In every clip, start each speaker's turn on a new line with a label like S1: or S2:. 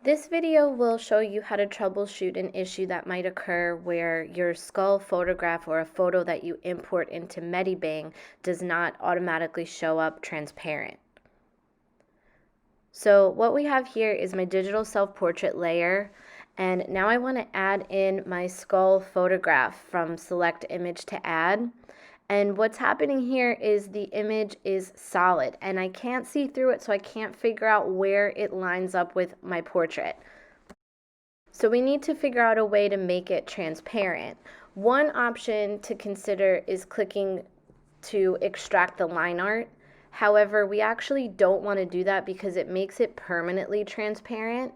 S1: This video will show you how to troubleshoot an issue that might occur where your skull photograph or a photo that you import into medibang does not automatically show up transparent. So what we have here is my digital self-portrait layer, and now I want to add in my skull photograph from select image to add. And what's happening here is the image is solid and I can't see through it, so I can't figure out where it lines up with my portrait. So we need to figure out a way to make it transparent. One option to consider is clicking to extract the line art. However, we actually don't want to do that because it makes it permanently transparent.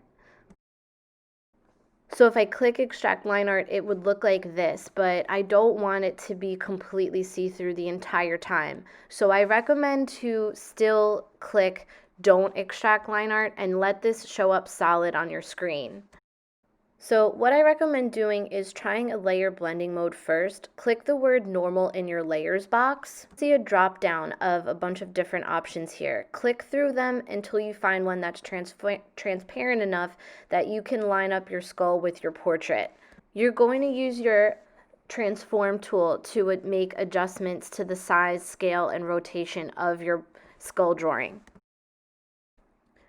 S1: So if I click extract line art, it would look like this, but I don't want it to be completely see-through the entire time. So I recommend to still click don't extract line art and let this show up solid on your screen. So what I recommend doing is trying a layer blending mode first. Click the word normal in your layers box. See a drop down of a bunch of different options here. Click through them until you find one that's transparent enough that you can line up your skull with your portrait. You're going to use your transform tool to make adjustments to the size, scale, and rotation of your skull drawing.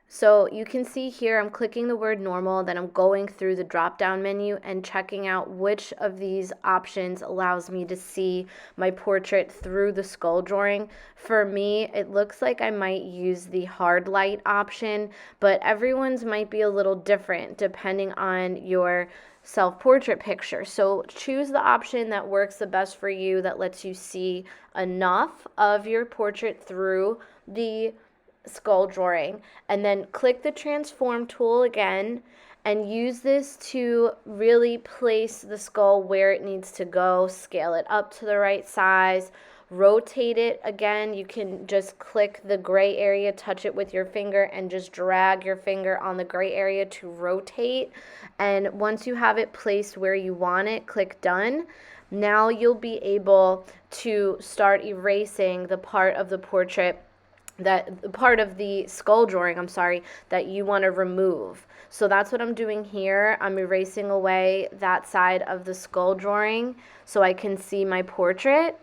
S1: So you can see here I'm clicking the word normal, then I'm going through the drop down menu and checking out which of these options allows me to see my portrait through the skull drawing. For me, it looks like I might use the hard light option, but everyone's might be a little different depending on your self-portrait picture. So choose the option that works the best for you, that lets you see enough of your portrait through the skull drawing, and then click the transform tool again and use this to really place the skull where it needs to go. Scale it up to the right size, rotate it again. You can just click the gray area, touch it with your finger, and just drag your finger on the gray area to rotate. And once you have it placed where you want it, click done. Now you'll be able to start erasing the part of the portrait, that part of the skull drawing, that you want to remove. So that's what I'm doing here. I'm erasing away that side of the skull drawing so I can see my portrait.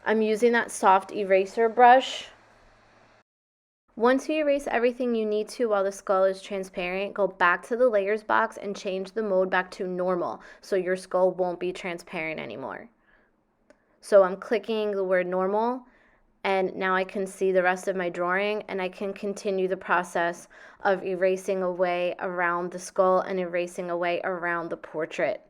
S1: I'm using that soft eraser brush. Once you erase everything you need to while the skull is transparent, go back to the layers box and change the mode back to normal so your skull won't be transparent anymore. So I'm clicking the word normal, and now I can see the rest of my drawing, and I can continue the process of erasing away around the skull and erasing away around the portrait.